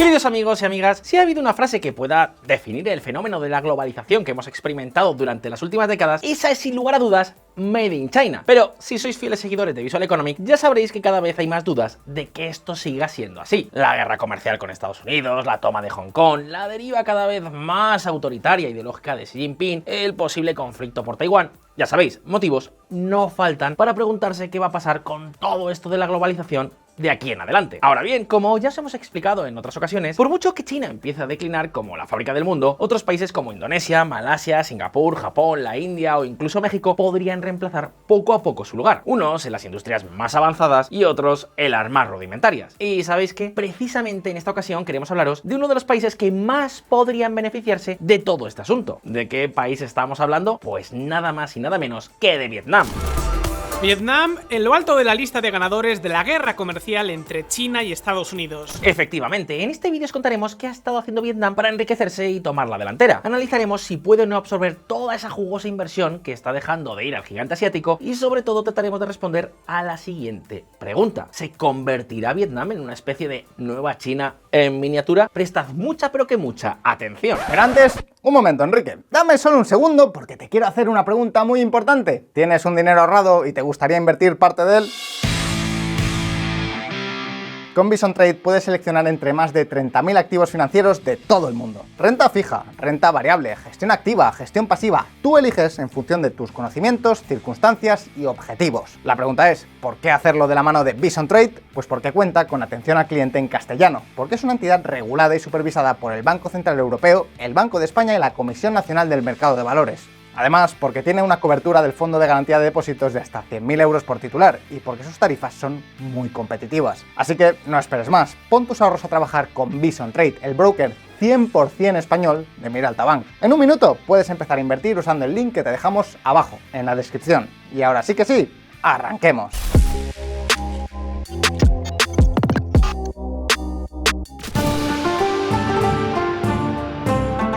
Queridos amigos y amigas, si ha habido una frase que pueda definir el fenómeno de la globalización que hemos experimentado durante las últimas décadas, esa es sin lugar a dudas Made in China. Pero si sois fieles seguidores de Visual Economic, ya sabréis que cada vez hay más dudas de que esto siga siendo así. La guerra comercial con Estados Unidos, la toma de Hong Kong, la deriva cada vez más autoritaria e ideológica de Xi Jinping, el posible conflicto por Taiwán. Ya sabéis, motivos no faltan para preguntarse qué va a pasar con todo esto de la globalización de aquí en adelante. Ahora bien, como ya os hemos explicado en otras ocasiones, por mucho que China empiece a declinar como la fábrica del mundo, otros países como Indonesia, Malasia, Singapur, Japón, la India o incluso México podrían reemplazar poco a poco su lugar. Unos en las industrias más avanzadas y otros en las más rudimentarias. Y ¿sabéis qué? Precisamente en esta ocasión queremos hablaros de uno de los países que más podrían beneficiarse de todo este asunto. ¿De qué país estamos hablando? Pues nada más y nada menos que de Vietnam. Vietnam en lo alto de la lista de ganadores de la guerra comercial entre China y Estados Unidos. Efectivamente, en este vídeo os contaremos qué ha estado haciendo Vietnam para enriquecerse y tomar la delantera. Analizaremos si puede o no absorber toda esa jugosa inversión que está dejando de ir al gigante asiático y sobre todo trataremos de responder a la siguiente pregunta. ¿Se convertirá Vietnam en una especie de nueva China en miniatura? Prestad mucha pero que mucha atención. Pero antes, un momento, Enrique. Dame solo un segundo porque te quiero hacer una pregunta muy importante. ¿Tienes un dinero ahorrado y te gustaría invertir parte de él? Con Bison Trade puedes seleccionar entre más de 30.000 activos financieros de todo el mundo. Renta fija, renta variable, gestión activa, gestión pasiva. Tú eliges en función de tus conocimientos, circunstancias y objetivos. La pregunta es, ¿por qué hacerlo de la mano de Bison Trade? Pues porque cuenta con atención al cliente en castellano, porque es una entidad regulada y supervisada por el Banco Central Europeo, el Banco de España y la Comisión Nacional del Mercado de Valores. Además, porque tiene una cobertura del Fondo de Garantía de Depósitos de hasta 100.000 euros por titular y porque sus tarifas son muy competitivas. Así que no esperes más, pon tus ahorros a trabajar con Bison Trade, el broker 100% español de Miralta Bank. En un minuto puedes empezar a invertir usando el link que te dejamos abajo en la descripción. Y ahora sí que sí, arranquemos.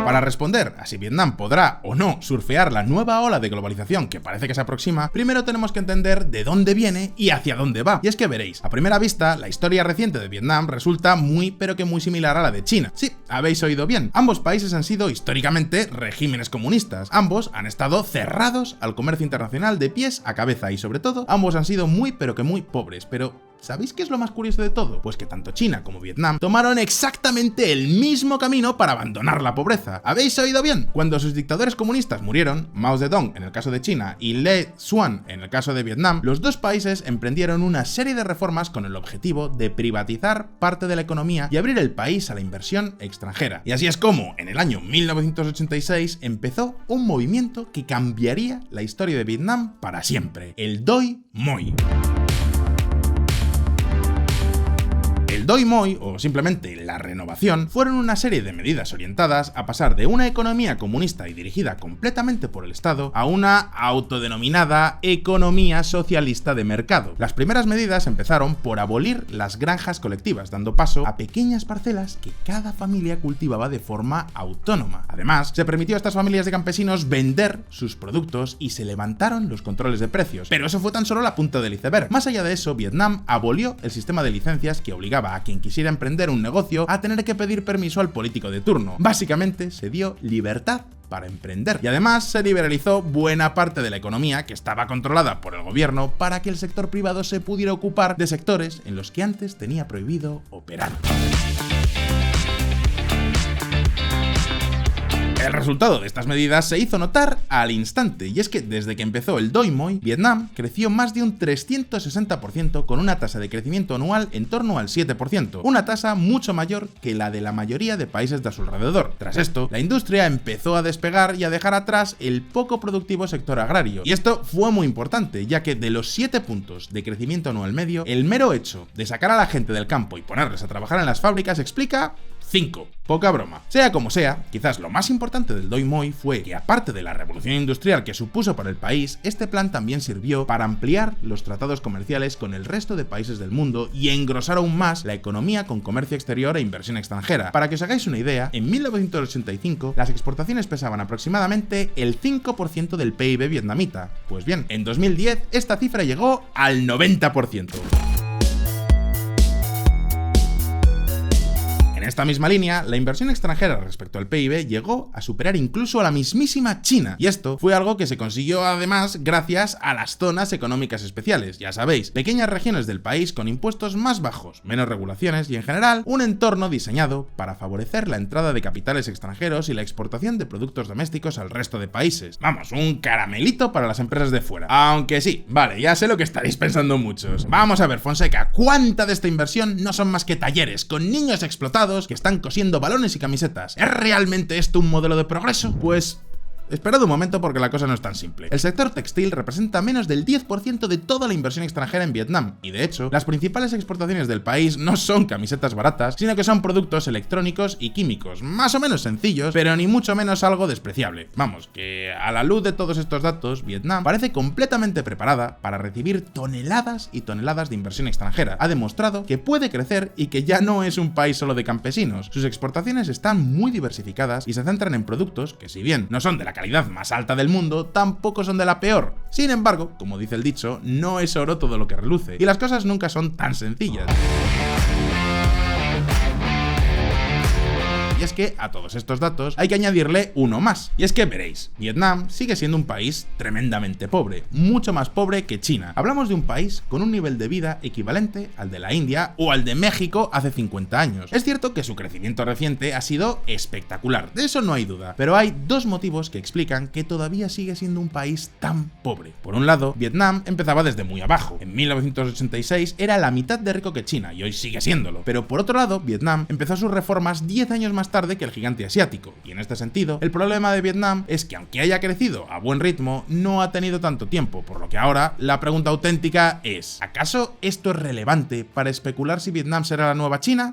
Para responder a si Vietnam podrá o no surfear la nueva ola de globalización que parece que se aproxima, primero tenemos que entender de dónde viene y hacia dónde va. Y es que veréis, a primera vista, la historia reciente de Vietnam resulta muy pero que muy similar a la de China. Sí, habéis oído bien. Ambos países han sido históricamente regímenes comunistas. Ambos han estado cerrados al comercio internacional de pies a cabeza y sobre todo, ambos han sido muy pero que muy pobres. Pero ¿sabéis qué es lo más curioso de todo? Pues que tanto China como Vietnam tomaron exactamente el mismo camino para abandonar la pobreza. ¿Habéis oído bien? Cuando sus dictadores comunistas murieron, Mao Zedong en el caso de China y Le Duan en el caso de Vietnam, los dos países emprendieron una serie de reformas con el objetivo de privatizar parte de la economía y abrir el país a la inversión extranjera. Y así es como, en el año 1986, empezó un movimiento que cambiaría la historia de Vietnam para siempre, el Doi Moi. El Doi Moi, o simplemente la renovación, fueron una serie de medidas orientadas a pasar de una economía comunista y dirigida completamente por el Estado a una autodenominada economía socialista de mercado. Las primeras medidas empezaron por abolir las granjas colectivas, dando paso a pequeñas parcelas que cada familia cultivaba de forma autónoma. Además, se permitió a estas familias de campesinos vender sus productos y se levantaron los controles de precios. Pero eso fue tan solo la punta del iceberg. Más allá de eso, Vietnam abolió el sistema de licencias que obligaba a quien quisiera emprender un negocio a tener que pedir permiso al político de turno. Básicamente se dio libertad para emprender. Y además se liberalizó buena parte de la economía que estaba controlada por el gobierno para que el sector privado se pudiera ocupar de sectores en los que antes tenía prohibido operar. El resultado de estas medidas se hizo notar al instante, y es que desde que empezó el Doi Moi, Vietnam creció más de un 360% con una tasa de crecimiento anual en torno al 7%, una tasa mucho mayor que la de la mayoría de países de a su alrededor. Tras esto, la industria empezó a despegar y a dejar atrás el poco productivo sector agrario, y esto fue muy importante, ya que de los 7 puntos de crecimiento anual medio, el mero hecho de sacar a la gente del campo y ponerles a trabajar en las fábricas explica 5. Poca broma. Sea como sea, quizás lo más importante del Doi Moi fue que, aparte de la revolución industrial que supuso para el país, este plan también sirvió para ampliar los tratados comerciales con el resto de países del mundo y engrosar aún más la economía con comercio exterior e inversión extranjera. Para que os hagáis una idea, en 1985 las exportaciones pesaban aproximadamente el 5% del PIB vietnamita. Pues bien, en 2010 esta cifra llegó al 90%. esta misma línea, la inversión extranjera respecto al PIB llegó a superar incluso a la mismísima China, y esto fue algo que se consiguió además gracias a las zonas económicas especiales, ya sabéis, pequeñas regiones del país con impuestos más bajos, menos regulaciones y en general un entorno diseñado para favorecer la entrada de capitales extranjeros y la exportación de productos domésticos al resto de países. Vamos, un caramelito para las empresas de fuera. Aunque sí, vale, ya sé lo que estaréis pensando muchos. Vamos a ver, Fonseca, ¿cuánta de esta inversión no son más que talleres con niños explotados que están cosiendo balones y camisetas? ¿Es realmente esto un modelo de progreso? Pues esperad un momento porque la cosa no es tan simple. El sector textil representa menos del 10% de toda la inversión extranjera en Vietnam, y de hecho, las principales exportaciones del país no son camisetas baratas, sino que son productos electrónicos y químicos, más o menos sencillos, pero ni mucho menos algo despreciable. Vamos, que a la luz de todos estos datos, Vietnam parece completamente preparada para recibir toneladas y toneladas de inversión extranjera. Ha demostrado que puede crecer y que ya no es un país solo de campesinos. Sus exportaciones están muy diversificadas y se centran en productos que, si bien no son de la calidad más alta del mundo, tampoco son de la peor. Sin embargo, como dice el dicho, no es oro todo lo que reluce, y las cosas nunca son tan sencillas. Y es que a todos estos datos hay que añadirle uno más. Y es que veréis, Vietnam sigue siendo un país tremendamente pobre, mucho más pobre que China. Hablamos de un país con un nivel de vida equivalente al de la India o al de México hace 50 años. Es cierto que su crecimiento reciente ha sido espectacular, de eso no hay duda, pero hay dos motivos que explican que todavía sigue siendo un país tan pobre. Por un lado, Vietnam empezaba desde muy abajo. En 1986 era la mitad de rico que China y hoy sigue siéndolo. Pero por otro lado, Vietnam empezó sus reformas 10 años más tarde que el gigante asiático, y en este sentido, el problema de Vietnam es que aunque haya crecido a buen ritmo, no ha tenido tanto tiempo, por lo que ahora la pregunta auténtica es: ¿acaso esto es relevante para especular si Vietnam será la nueva China?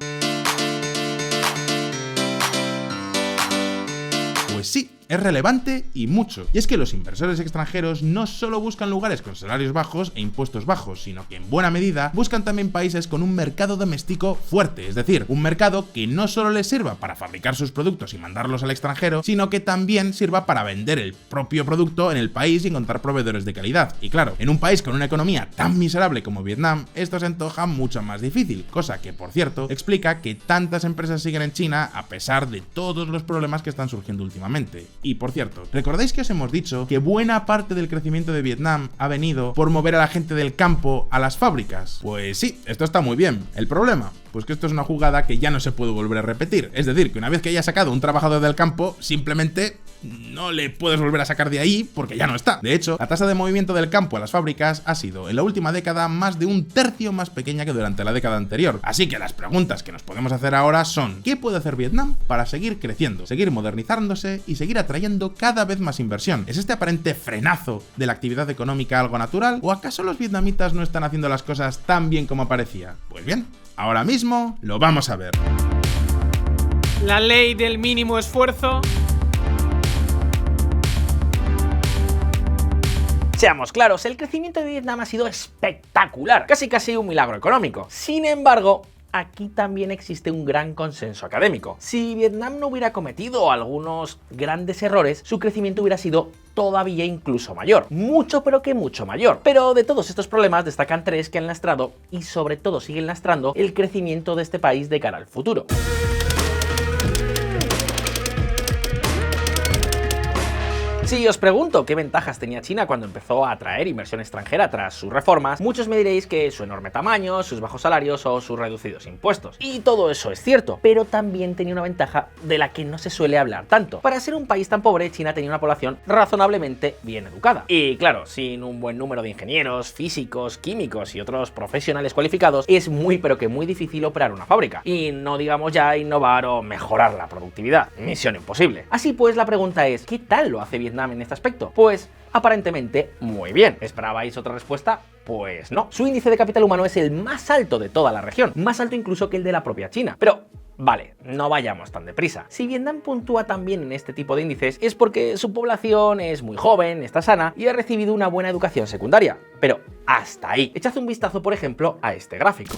Pues sí, es relevante y mucho. Y es que los inversores extranjeros no solo buscan lugares con salarios bajos e impuestos bajos, sino que en buena medida buscan también países con un mercado doméstico fuerte, es decir, un mercado que no solo les sirva para fabricar sus productos y mandarlos al extranjero, sino que también sirva para vender el propio producto en el país y encontrar proveedores de calidad. Y claro, en un país con una economía tan miserable como Vietnam, esto se antoja mucho más difícil, cosa que, por cierto, explica que tantas empresas siguen en China a pesar de todos los problemas que están surgiendo últimamente. Y por cierto, ¿recordáis que os hemos dicho que buena parte del crecimiento de Vietnam ha venido por mover a la gente del campo a las fábricas? Pues sí, esto está muy bien. ¿El problema? Pues que esto es una jugada que ya no se puede volver a repetir. Es decir, que una vez que hayas sacado un trabajador del campo, simplemente no le puedes volver a sacar de ahí porque ya no está. De hecho, la tasa de movimiento del campo a las fábricas ha sido en la última década más de un tercio más pequeña que durante la década anterior. Así que las preguntas que nos podemos hacer ahora son: ¿qué puede hacer Vietnam para seguir creciendo, seguir modernizándose y seguir atrayendo cada vez más inversión? ¿Es este aparente frenazo de la actividad económica algo natural? ¿O acaso los vietnamitas no están haciendo las cosas tan bien como parecía? Pues bien, ahora mismo lo vamos a ver. La ley del mínimo esfuerzo. Seamos claros, el crecimiento de Vietnam ha sido espectacular, casi un milagro económico. Sin embargo, aquí también existe un gran consenso académico. Si Vietnam no hubiera cometido algunos grandes errores, su crecimiento hubiera sido todavía incluso mayor. Mucho, pero que mucho mayor. Pero de todos estos problemas destacan tres que han lastrado, y sobre todo siguen lastrando, el crecimiento de este país de cara al futuro. Si os pregunto qué ventajas tenía China cuando empezó a atraer inversión extranjera tras sus reformas, muchos me diréis que su enorme tamaño, sus bajos salarios o sus reducidos impuestos. Y todo eso es cierto, pero también tenía una ventaja de la que no se suele hablar tanto. Para ser un país tan pobre, China tenía una población razonablemente bien educada. Y claro, sin un buen número de ingenieros, físicos, químicos y otros profesionales cualificados, es muy pero que muy difícil operar una fábrica. Y no digamos ya innovar o mejorar la productividad. Misión imposible. Así pues, la pregunta es: ¿qué tal lo hace Vietnam en este aspecto? Pues aparentemente muy bien. ¿Esperabais otra respuesta? Pues no. Su índice de capital humano es el más alto de toda la región, más alto incluso que el de la propia China. Pero vale, no vayamos tan deprisa. Si Vietnam puntúa tan bien en este tipo de índices es porque su población es muy joven, está sana y ha recibido una buena educación secundaria. Pero hasta ahí. Echad un vistazo, por ejemplo, a este gráfico.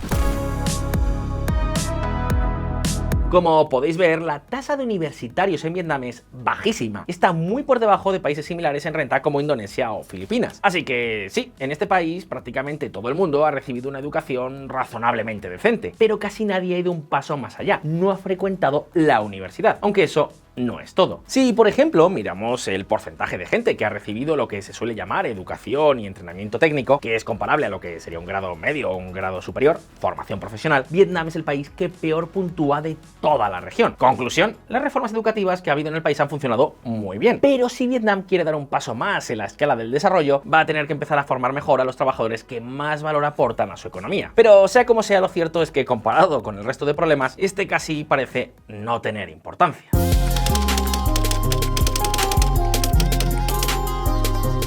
Como podéis ver, la tasa de universitarios en Vietnam es bajísima. Está muy por debajo de países similares en renta como Indonesia o Filipinas. Así que sí, en este país prácticamente todo el mundo ha recibido una educación razonablemente decente, pero casi nadie ha ido un paso más allá. No ha frecuentado la universidad, aunque eso no es todo. Si, por ejemplo, miramos el porcentaje de gente que ha recibido lo que se suele llamar educación y entrenamiento técnico, que es comparable a lo que sería un grado medio o un grado superior, formación profesional, Vietnam es el país que peor puntúa de toda la región. Conclusión, las reformas educativas que ha habido en el país han funcionado muy bien. Pero si Vietnam quiere dar un paso más en la escala del desarrollo, va a tener que empezar a formar mejor a los trabajadores que más valor aportan a su economía. Pero sea como sea, lo cierto es que comparado con el resto de problemas, este casi parece no tener importancia.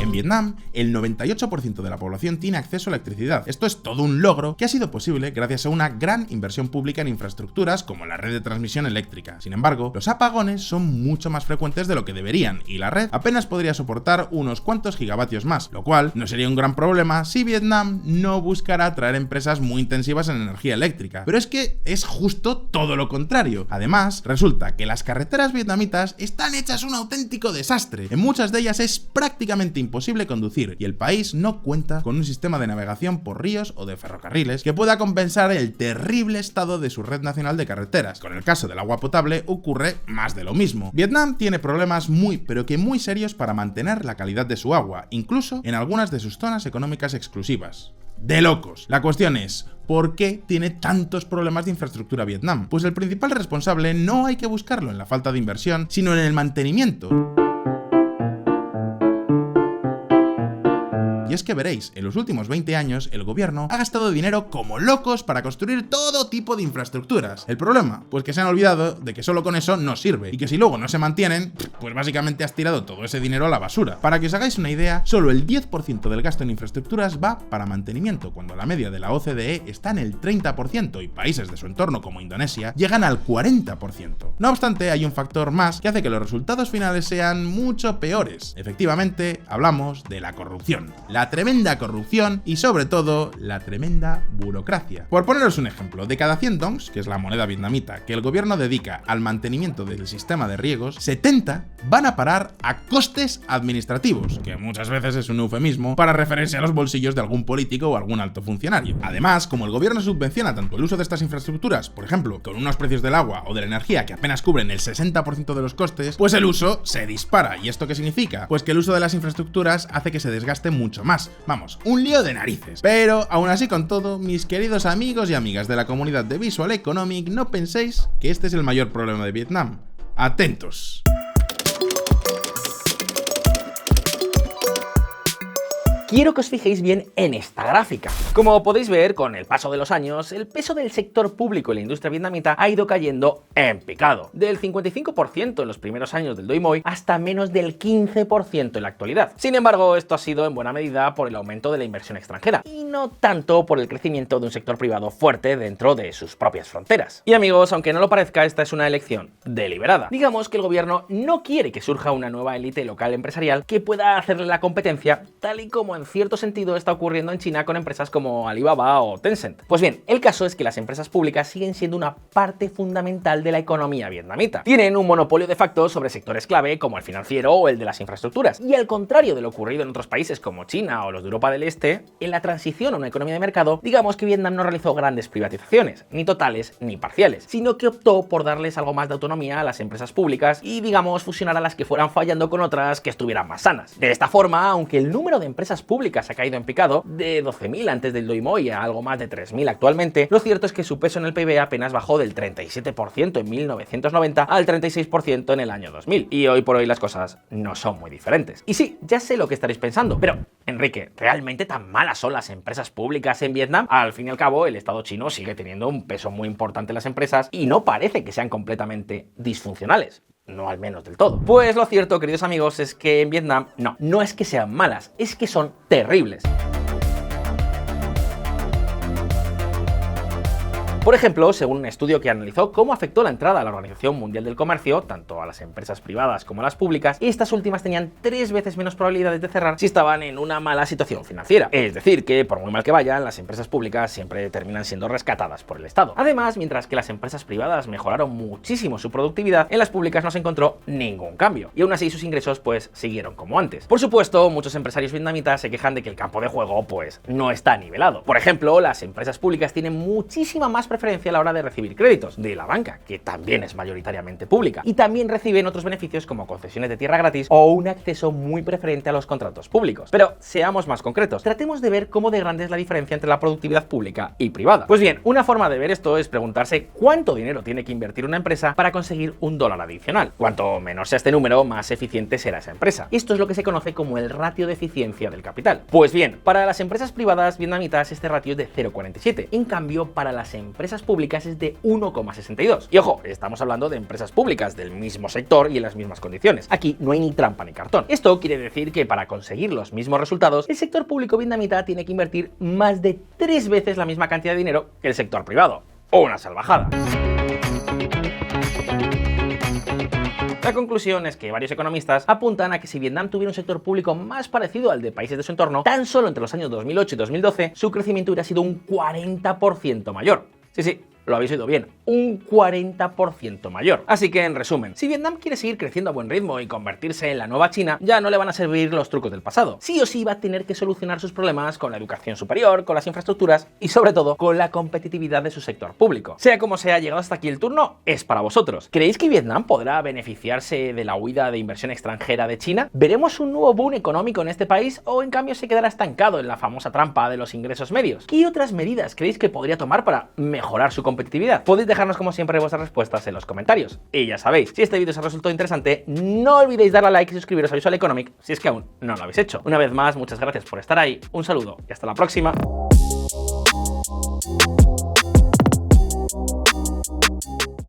En Vietnam, el 98% de la población tiene acceso a electricidad. Esto es todo un logro que ha sido posible gracias a una gran inversión pública en infraestructuras como la red de transmisión eléctrica. Sin embargo, los apagones son mucho más frecuentes de lo que deberían y la red apenas podría soportar unos cuantos gigavatios más, lo cual no sería un gran problema si Vietnam no buscara atraer empresas muy intensivas en energía eléctrica. Pero es que es justo todo lo contrario. Además, resulta que las carreteras vietnamitas están hechas un auténtico desastre. En muchas de ellas es prácticamente imposible conducir y el país no cuenta con un sistema de navegación por ríos o de ferrocarriles que pueda compensar el terrible estado de su red nacional de carreteras. Con el caso del agua potable ocurre más de lo mismo. Vietnam tiene problemas muy serios para mantener la calidad de su agua, incluso en algunas de sus zonas económicas exclusivas. De locos. La cuestión es, ¿por qué tiene tantos problemas de infraestructura Vietnam? Pues el principal responsable no hay que buscarlo en la falta de inversión, sino en el mantenimiento. Y es que veréis, en los últimos 20 años el gobierno ha gastado dinero como locos para construir todo tipo de infraestructuras. ¿El problema? Pues que se han olvidado de que solo con eso no sirve y que si luego no se mantienen, pues básicamente has tirado todo ese dinero a la basura. Para que os hagáis una idea, solo el 10% del gasto en infraestructuras va para mantenimiento, cuando la media de la OCDE está en el 30% y países de su entorno como Indonesia llegan al 40%. No obstante, hay un factor más que hace que los resultados finales sean mucho peores. Efectivamente, hablamos de la corrupción. La tremenda corrupción y sobre todo la tremenda burocracia. Por poneros un ejemplo, de cada 100 dongs, que es la moneda vietnamita, que el gobierno dedica al mantenimiento del sistema de riegos, 70 van a parar a costes administrativos, que muchas veces es un eufemismo para referirse a los bolsillos de algún político o algún alto funcionario. Además, como el gobierno subvenciona tanto el uso de estas infraestructuras, por ejemplo, con unos precios del agua o de la energía que apenas cubren el 60% de los costes, pues el uso se dispara. ¿Y esto qué significa? Pues que el uso de las infraestructuras hace que se desgaste mucho más. Vamos, un lío de narices. Pero aún así con todo, mis queridos amigos y amigas de la comunidad de Visual Economic, no penséis que este es el mayor problema de Vietnam. Atentos. Quiero que os fijéis bien en esta gráfica. Como podéis ver, con el paso de los años, el peso del sector público en la industria vietnamita ha ido cayendo en picado, del 55% en los primeros años del Doi Moi hasta menos del 15% en la actualidad. Sin embargo, esto ha sido en buena medida por el aumento de la inversión extranjera y no tanto por el crecimiento de un sector privado fuerte dentro de sus propias fronteras. Y amigos, aunque no lo parezca, esta es una elección deliberada. Digamos que el gobierno no quiere que surja una nueva élite local empresarial que pueda hacerle la competencia, tal y como en cierto sentido está ocurriendo en China con empresas como Alibaba o Tencent. Pues bien, el caso es que las empresas públicas siguen siendo una parte fundamental de la economía vietnamita. Tienen un monopolio de facto sobre sectores clave como el financiero o el de las infraestructuras. Y al contrario de lo ocurrido en otros países como China o los de Europa del Este, en la transición a una economía de mercado, digamos que Vietnam no realizó grandes privatizaciones, ni totales ni parciales, sino que optó por darles algo más de autonomía a las empresas públicas y, digamos, fusionar a las que fueran fallando con otras que estuvieran más sanas. De esta forma, aunque el número de empresas públicas ha caído en picado, de 12.000 antes del Doi Moi a algo más de 3.000 actualmente, lo cierto es que su peso en el PIB apenas bajó del 37% en 1990 al 36% en el año 2000. Y hoy por hoy las cosas no son muy diferentes. Y sí, ya sé lo que estaréis pensando, pero Enrique, ¿realmente tan malas son las empresas públicas en Vietnam? Al fin y al cabo, el Estado chino sigue teniendo un peso muy importante en las empresas y no parece que sean completamente disfuncionales. No al menos del todo. Pues lo cierto, queridos amigos, es que en Vietnam no es que sean malas, es que son terribles. Por ejemplo, según un estudio que analizó cómo afectó la entrada a la Organización Mundial del Comercio, tanto a las empresas privadas como a las públicas, estas últimas tenían 3 veces menos probabilidades de cerrar si estaban en una mala situación financiera. Es decir, que por muy mal que vayan, las empresas públicas siempre terminan siendo rescatadas por el Estado. Además, mientras que las empresas privadas mejoraron muchísimo su productividad, en las públicas no se encontró ningún cambio, y aún así sus ingresos pues siguieron como antes. Por supuesto, muchos empresarios vietnamitas se quejan de que el campo de juego pues no está nivelado. Por ejemplo, las empresas públicas tienen muchísima más preferencia a la hora de recibir créditos de la banca, que también es mayoritariamente pública, y también reciben otros beneficios como concesiones de tierra gratis o un acceso muy preferente a los contratos públicos. Pero seamos más concretos, tratemos de ver cómo de grande es la diferencia entre la productividad pública y privada. Pues bien, una forma de ver esto es preguntarse cuánto dinero tiene que invertir una empresa para conseguir $1 adicional. Cuanto menor sea este número, más eficiente será esa empresa. Esto es lo que se conoce como el ratio de eficiencia del capital. Pues bien, para las empresas privadas vietnamitas este ratio es de 0,47. En cambio, para las empresas públicas es de 1,62. Y ojo, estamos hablando de empresas públicas del mismo sector y en las mismas condiciones. Aquí no hay ni trampa ni cartón. Esto quiere decir que para conseguir los mismos resultados, el sector público vietnamita tiene que invertir más de 3 veces la misma cantidad de dinero que el sector privado. Una salvajada. La conclusión es que varios economistas apuntan a que si Vietnam tuviera un sector público más parecido al de países de su entorno, tan solo entre los años 2008 y 2012, su crecimiento hubiera sido un 40% mayor. Sí, lo habéis oído bien, un 40% mayor. Así que, en resumen, si Vietnam quiere seguir creciendo a buen ritmo y convertirse en la nueva China, ya no le van a servir los trucos del pasado. Sí o sí va a tener que solucionar sus problemas con la educación superior, con las infraestructuras y, sobre todo, con la competitividad de su sector público. Sea como sea, llegado hasta aquí el turno, es para vosotros. ¿Creéis que Vietnam podrá beneficiarse de la huida de inversión extranjera de China? ¿Veremos un nuevo boom económico en este país o, en cambio, se quedará estancado en la famosa trampa de los ingresos medios? ¿Qué otras medidas creéis que podría tomar para mejorar su competitividad? Podéis dejarnos como siempre vuestras respuestas en los comentarios. Y ya sabéis, si este vídeo os ha resultado interesante, no olvidéis darle a like y suscribiros a Visual Economic si es que aún no lo habéis hecho. Una vez más, muchas gracias por estar ahí, un saludo y hasta la próxima.